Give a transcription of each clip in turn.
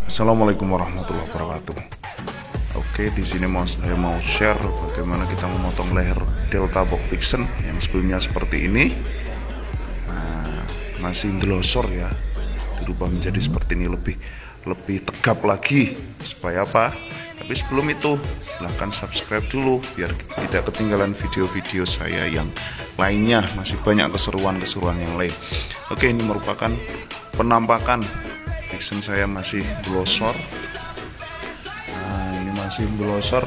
Assalamualaikum warahmatullahi wabarakatuh. Oke, di sini saya mau share bagaimana kita memotong leher Delta Box Vixen yang sebelumnya seperti ini. Nah, masih delosor ya, dirubah menjadi seperti ini, lebih tegap lagi. Supaya apa? Tapi sebelum itu silahkan subscribe dulu biar tidak ketinggalan video-video saya yang lainnya. Masih banyak keseruan-keseruan yang lain. Oke, ini merupakan penampakan Vixen saya masih delosor. Nah, ini masih delosor,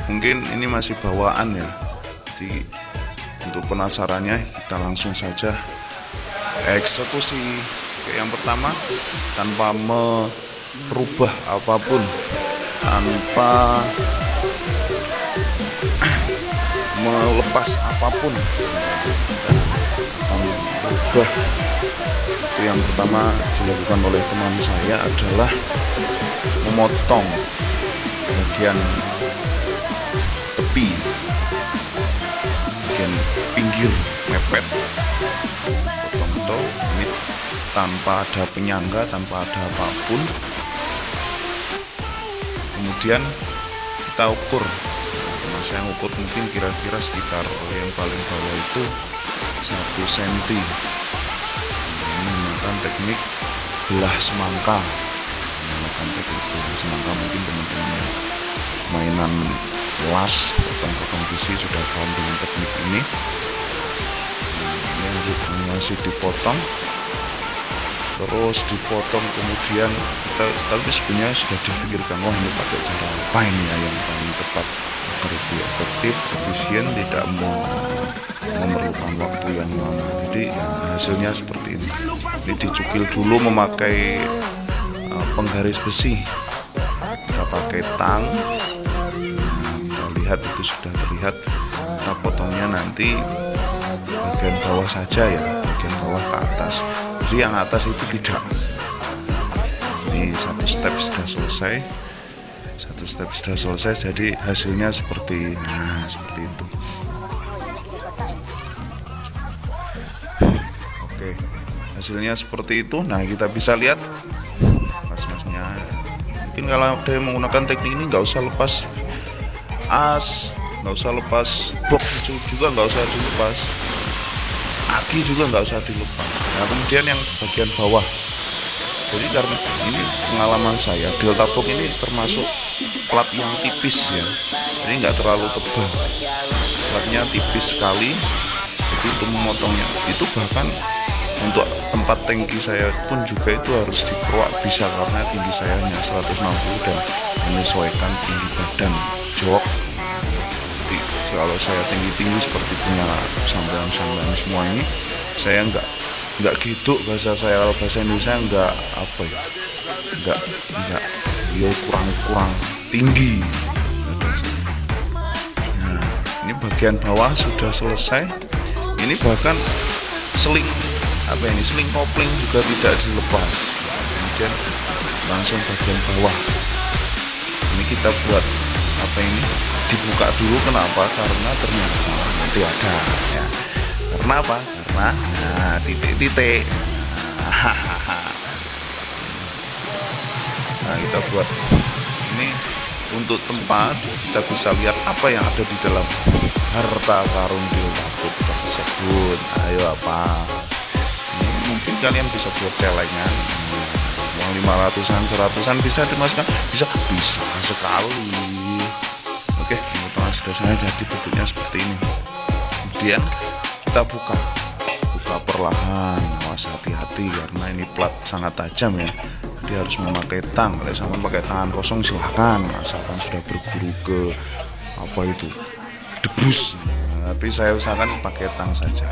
mungkin ini masih bawaan ya. Jadi untuk penasarannya kita langsung saja eksekusi. Oke, yang pertama, tanpa merubah apapun, tanpa melepas apapun, tanpa merubah. Itu yang pertama dilakukan oleh teman saya adalah memotong bagian tepi, bagian pinggir mepet, potong ini tanpa ada penyangga, tanpa ada apapun. Kemudian kita ukur. Nah, saya ukur mungkin kira-kira sekitar yang paling bawah itu 1 cm. Menggunakan teknik belah semangka. Mungkin teman-teman mainan las potong-potong besi sudah paham dengan teknik ini. Ini masih dipotong, terus dipotong, kemudian tapi sebenarnya sudah dipikirkan, wah ini pakai cara apa ini ya yang paling tepat agar lebih efektif, efisien, tidak memerlukan waktu yang lama. Jadi hasilnya seperti ini. Ini dicukil dulu memakai penggaris besi. Kita pakai tang. Kita lihat itu sudah terlihat. Kita potongnya nanti bagian bawah saja ya, bagian bawah ke atas. Jadi yang atas itu tidak. Ini satu step sudah selesai. Jadi hasilnya seperti itu. Oke, hasilnya seperti itu. Nah, kita bisa lihat mas-masnya. Mungkin kalau ada yang menggunakan teknik ini nggak usah lepas as, nggak usah lepas box juga, nggak usah dilepas, aki juga nggak usah dilepas. Nah, kemudian yang bagian bawah. Jadi karena ini pengalaman saya, Delta Box ini termasuk plat yang tipis ya, jadi nggak terlalu tebal, platnya tipis sekali. Jadi untuk memotongnya itu bahkan untuk tempat tangki saya pun juga itu harus diperluas bisa, karena tinggi saya hanya 160 dan menyesuaikan tinggi badan jok. Jadi kalau saya tinggi seperti punya sampean semua ini, saya nggak gitu, bahasa Indonesia nggak kurang tinggi. Nah, ini bagian bawah sudah selesai. Ini bahkan seling kopling juga tidak dilepas. Kemudian langsung bagian bawah ini kita buat dibuka dulu. Kenapa? Karena ternyata nanti ada ya. Karena apa? Karena titik-titik. Nah, kita buat ini untuk tempat kita bisa lihat apa yang ada di dalam harta karun Delta Box tersebut. Ayo apa? Ini mungkin kalian bisa buat celengan. Uang 500-an, 100-an bisa dimasukkan, bisa sekali. Oke, potongan sudah selesai, jadi bentuknya seperti ini. Kemudian kita buka perlahan, awas hati-hati karena ini plat sangat tajam ya. Jadi harus memakai tang. Kalau sama pakai tangan kosong silahkan, asalkan sudah berguru ke debus. Nah, tapi saya usahakan pakai tang saja.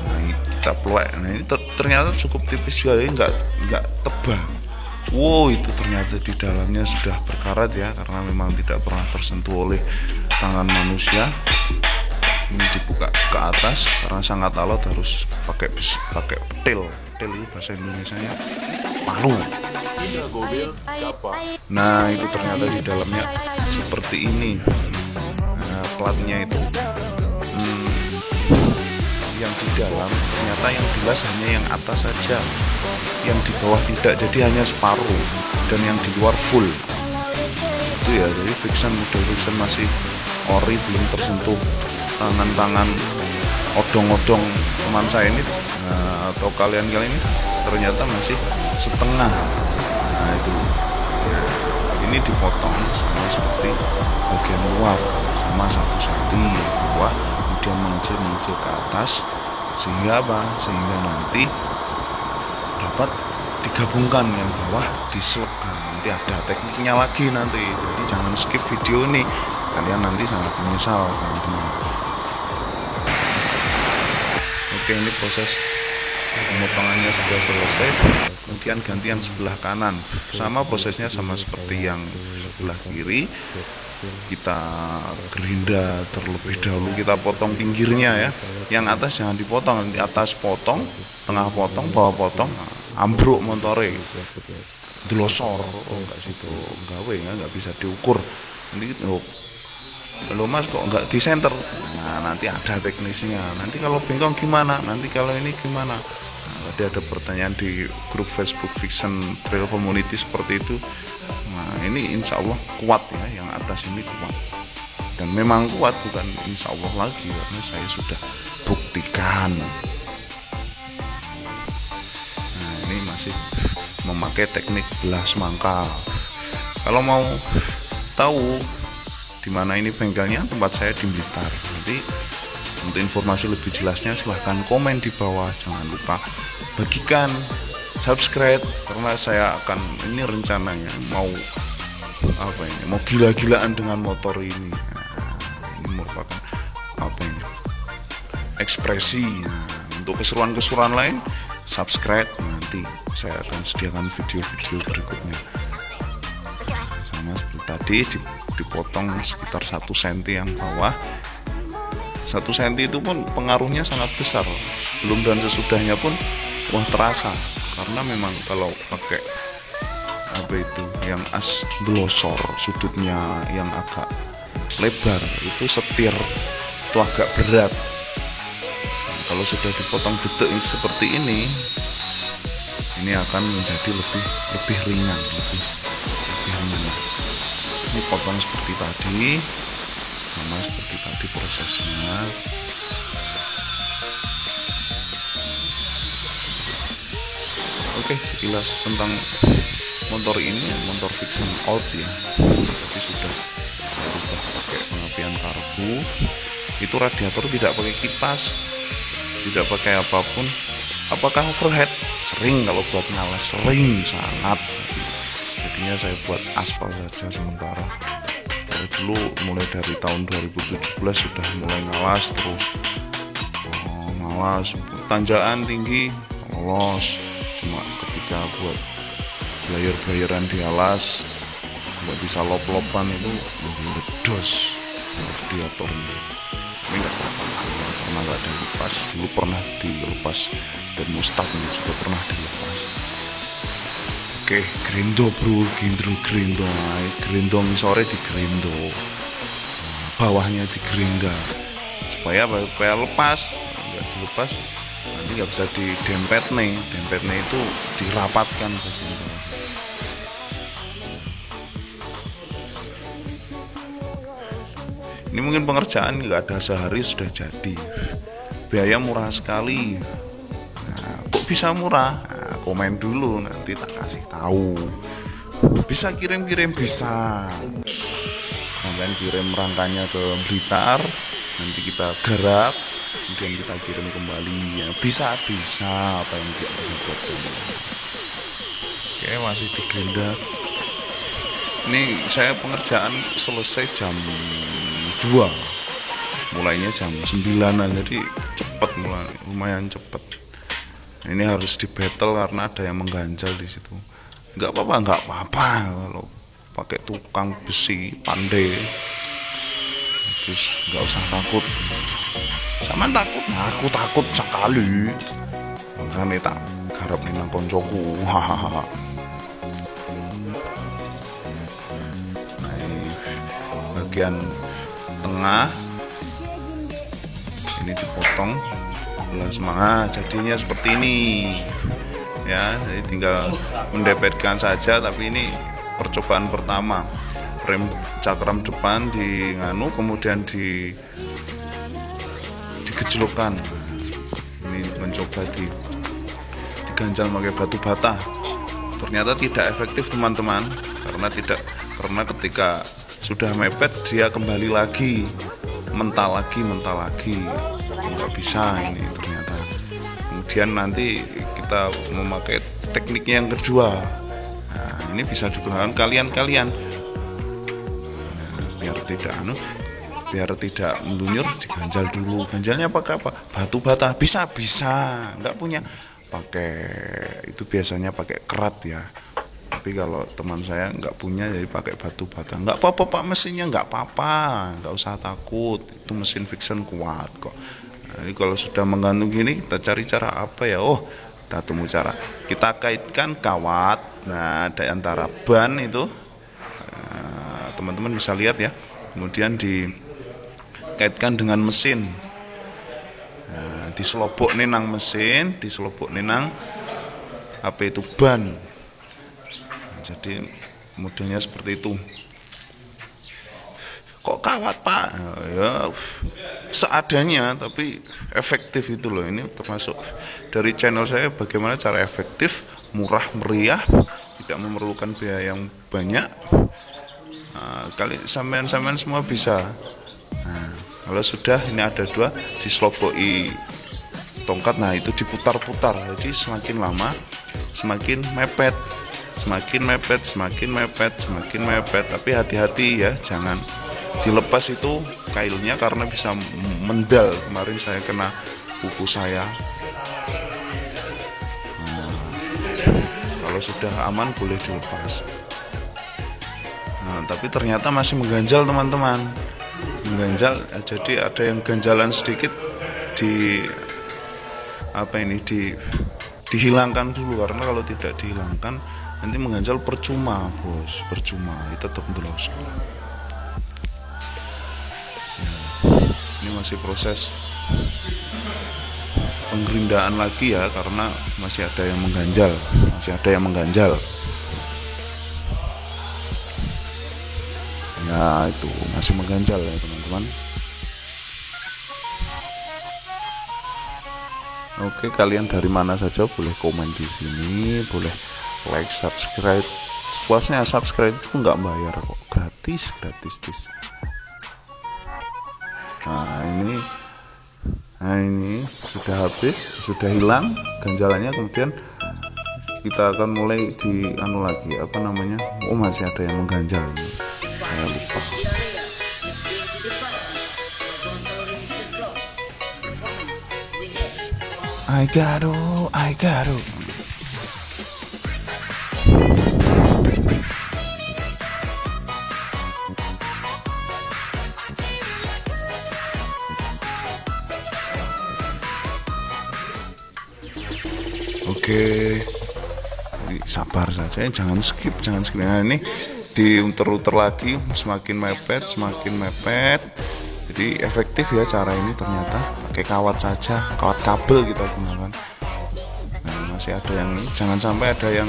Nah, ini kita pelek. Nah, ini ternyata cukup tipis juga ya, nggak tebal. Wow, itu ternyata di dalamnya sudah berkarat ya, karena memang tidak pernah tersentuh oleh tangan manusia. Ini dibuka ke atas karena sangat alot, harus pakai petil itu bahasa Indonesianya palu. Nah, itu ternyata di dalamnya seperti ini. Nah, platnya itu yang di dalam ternyata yang bilas hanya yang atas saja, yang di bawah tidak, jadi hanya separuh, dan yang di luar full. Itu ya, jadi model friction masih ori, belum tersentuh tangan-tangan odong-odong teman saya ini, atau kalian ini ternyata masih setengah. Nah itu, ini dipotong sama seperti bagian luar sama 1 cm bawah, kemudian mengecil ke atas, sehingga apa? Sehingga nanti dapat digabungkan yang bawah di slot. Nanti ada tekniknya lagi nanti, jadi jangan skip video ini, kalian nanti sangat menyesal teman-teman. Oke, ini proses pemotongannya sudah selesai, kemudian gantian sebelah kanan, sama prosesnya sama seperti yang sebelah kiri. Kita gerinda terlebih dahulu, kita potong pinggirnya ya, yang atas jangan dipotong, di atas potong, tengah potong, bawah potong, ambruk motore, delosor, enggak situ gawe, enggak bisa diukur. Nanti lo mas kok enggak di center, nah nanti ada teknisnya, nanti kalau bengkong gimana, nanti kalau ini gimana. Tadi ada pertanyaan di grup Facebook Fiction Trail Community seperti itu. Nah ini insya Allah kuat ya, yang atas ini kuat, dan memang kuat, bukan insya Allah lagi, karena saya sudah buktikan. Nah ini masih memakai teknik belah semangka. Kalau mau tahu di mana ini bengkelnya, tempat saya di Blitar. Nanti untuk informasi lebih jelasnya silahkan komen di bawah. Jangan lupa bagikan, subscribe, karena saya akan, ini rencananya mau mau gila-gilaan dengan motor ini. Ini merupakan ekspresi. Untuk keseruan-keseruan lain, subscribe, nanti saya akan sediakan video-video berikutnya. Sama seperti tadi, dipotong sekitar 1 cm yang bawah. 1 cm itu pun pengaruhnya sangat besar, sebelum dan sesudahnya pun wah terasa, karena memang kalau pakai yang as glosor, sudutnya yang agak lebar, itu setir itu agak berat. Kalau sudah dipotong detik seperti ini akan menjadi lebih ringan, lebih ringan. Ini potong seperti tadi, sama seperti tadi prosesnya. Oke, sekilas tentang motor ini, motor Fiction Out ya. Tapi sudah saya rubah pakai pengapian karbu. Itu radiator tidak pakai kipas, tidak pakai apapun. Apakah overhead? Sering kalau buat ngalas, sering sangat. Jadinya saya buat aspal saja sementara. Kalau dulu mulai dari tahun 2017 sudah mulai ngalas terus. Ngalas, tanjakan tinggi, lolos. Cuma ketika buat player-playeran di alas, nggak bisa lop-lopan, itu ledos radiatornya. Ini nggak pernah nggak ada lepas. Dulu pernah dilepas, dan Mustang juga pernah dilepas. Oke, grindo bro, grindo sore di grindo, bawahnya di gerinda, supaya lepas. Nggak dilepas nanti nggak bisa didempet nih, dempetnya itu dirapatkan bagian bawah. Ini mungkin pengerjaan nggak ada sehari sudah jadi, biaya murah sekali. Nah, kok bisa murah? Nah, komen dulu, nanti tak kasih tahu. Bisa kirim-kirim, bisa. Sampai kirim rangkanya ke Blitar, nanti kita garap, kemudian kita kirim kembali. Ya, bisa, apa yang tidak bisa buat kamu. Oke, masih di gerinda. Ini saya pengerjaan selesai jam 2, mulainya jam 9, jadi cepet, lumayan cepet. Ini harus di battle karena ada yang mengganjal di situ. Nggak apa-apa kalau pakai tukang besi pandai, terus nggak usah takut. Sama takut, aku takut sekali. Makanya tak garap nih nang koncoku. Hahaha. Bagian tengah ini dipotong semangat jadinya seperti ini ya. Jadi tinggal mendepetkan saja, tapi ini percobaan pertama. Rem cakram depan di nganu, kemudian digejlokkan. Ini mencoba diganjal pakai batu bata. Ternyata tidak efektif teman-teman, karena ketika sudah mepet dia kembali lagi mental lagi, nggak bisa ini ternyata. Kemudian nanti kita memakai teknik yang kedua. Nah, ini bisa digunakan kalian biar tidak melunyur, diganjal dulu. Ganjalnya pakai apa? Batu bata. Bisa nggak punya, pakai itu biasanya pakai kerat ya. Tapi kalau teman saya nggak punya, jadi pakai batu bata. Nggak apa-apa Pak, mesinnya nggak apa-apa, nggak usah takut, itu mesin Vixion kuat kok. Nah, ini kalau sudah menggantung gini, kita cari cara apa ya? Oh, kita temu cara. Kita kaitkan kawat. Nah, ada antara ban itu, teman-teman bisa lihat ya. Kemudian dikaitkan dengan mesin. Nah, diselobok nang mesin, diselobok nang apa itu ban. Jadi modelnya seperti itu. Kok kawat Pak? Ya seadanya, tapi efektif itu loh. Ini termasuk dari channel saya bagaimana cara efektif, murah meriah, tidak memerlukan biaya yang banyak. Nah, kali sampean semua bisa. Nah, kalau sudah ini ada dua, diseloboki tongkat. Nah, itu diputar-putar. Jadi semakin lama semakin mepet. Semakin mepet, tapi hati-hati ya, jangan dilepas itu kailnya karena bisa mendal. Kemarin saya kena kuku saya. Nah, kalau sudah aman boleh dilepas. Nah, tapi ternyata masih mengganjal teman-teman, jadi ada yang ganjalan sedikit dihilangkan dulu, karena kalau tidak dihilangkan nanti mengganjal percuma bos, tetap ngelos. Ini masih proses penggerindaan lagi ya, karena masih ada yang mengganjal. Ya itu masih mengganjal ya teman-teman. Oke, kalian dari mana saja boleh komen di sini, boleh like, subscribe. Sepuasnya subscribe itu nggak bayar kok, gratis. Nah ini sudah habis, sudah hilang ganjalannya. Kemudian kita akan mulai di lagi, apa namanya? Oh, masih ada yang mengganjal ini, saya lupa. I got it. Oke, sabar saja, jangan skip. Nah, ini diuter-uter lagi, semakin mepet. Jadi efektif ya cara ini ternyata. Pakai kawat saja, kawat kabel kita gunakan. Nah, masih ada yang ini, jangan sampai ada yang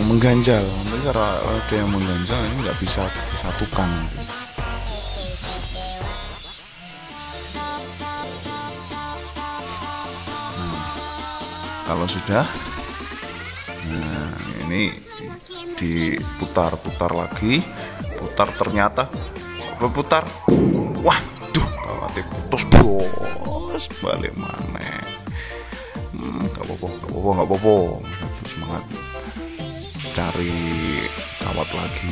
mengganjal. Nanti kalau ada yang mengganjal ini nggak bisa disatukan. Kalau sudah, nah ini diputar lagi, ternyata berputar, waduh, kawatnya putus bos, balik mana? Gak apa-apa, semangat cari kawat lagi.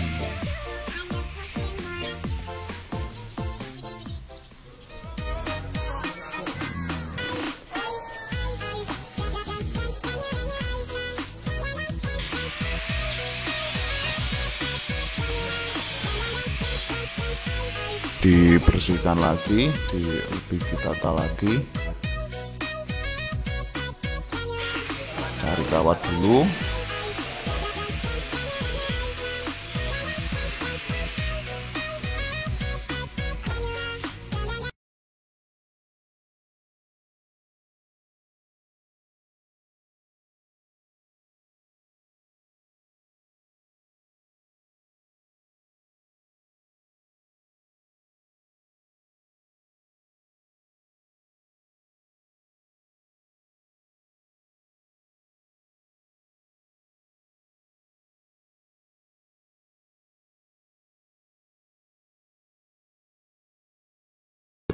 Dibersihkan lagi, lebih ditata lagi, cari kawat dulu.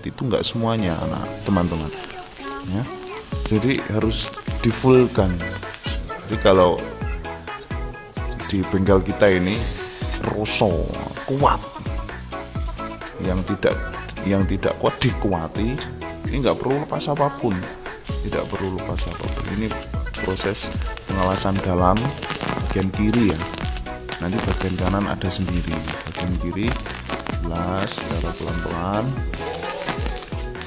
itu nggak semuanya teman-teman ya, jadi harus di fullkan. Jadi kalau di bengkel kita ini rusuh kuat, yang tidak kuat dikuati, ini nggak perlu lepas apapun, tidak perlu lepas apapun. Ini proses pengawasan dalam bagian kiri ya, nanti bagian kanan ada sendiri. Bagian kiri jelas secara pelan-pelan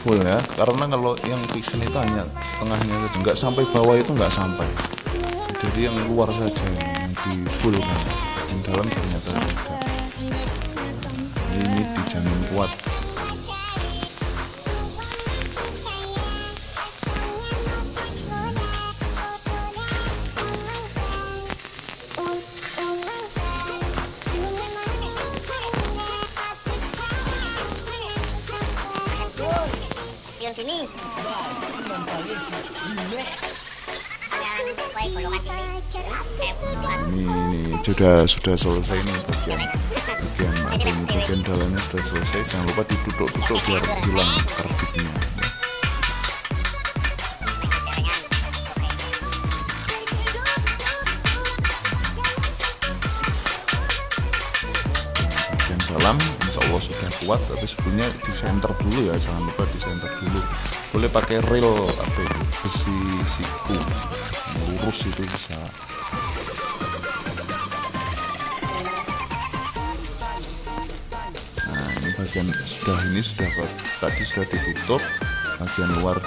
full ya, karena kalau yang pixel itu hanya setengahnya saja, nggak sampai bawah, itu nggak sampai, jadi yang luar saja yang di full kan, yang dalam ternyata tidak. Ini dijamin kuat. Sini. Ini sudah selesai nih bagian dalamnya sudah selesai. Jangan lupa ditutup biar hilang karbitnya. Bagian dalam insya Allah sudah kuat, tapi sebelumnya di center dulu ya, jangan lupa di center dulu. Boleh pakai reel besi siku lurus, itu bisa. Nah ini bagian tadi sudah ditutup, bagian luar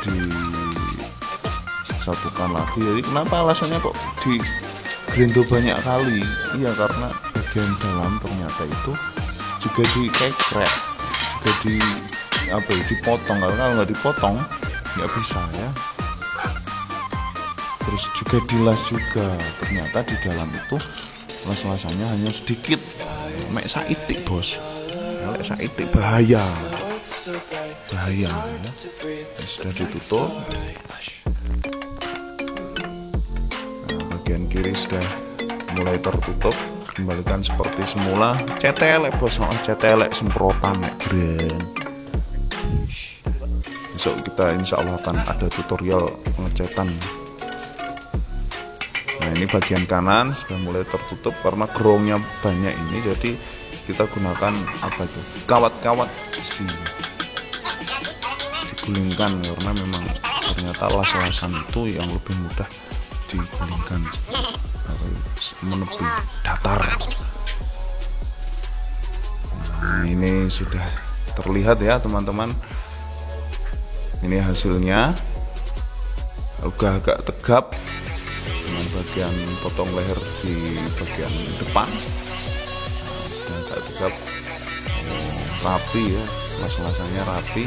disatukan lagi. Jadi kenapa alasannya kok di grendo banyak kali? Iya, karena bagian dalam ternyata itu juga dikekrek, juga dipotong. Kalau nggak dipotong nggak bisa ya. Terus juga dilas juga, ternyata di dalam itu las-lasannya hanya sedikit, mek saitik bos, mek saitik bahaya ya. Ini sudah ditutup. Nah, bagian kiri sudah mulai tertutup, kembalikan seperti semula. Cetelek bos, cetelek semprotan keren. Besok kita insya Allah akan ada tutorial pengecetan. Nah ini bagian kanan sudah mulai tertutup karena gerongnya banyak ini, jadi kita gunakan kawat-kawat besi digulingkan, karena memang ternyata las-lasan itu yang lebih mudah digulingkan, menepi datar. Nah ini sudah terlihat ya teman-teman, ini hasilnya udah agak tegap dengan bagian potong leher di bagian depan. Sudah agak tegap, rapi ya, las-lasannya rapi.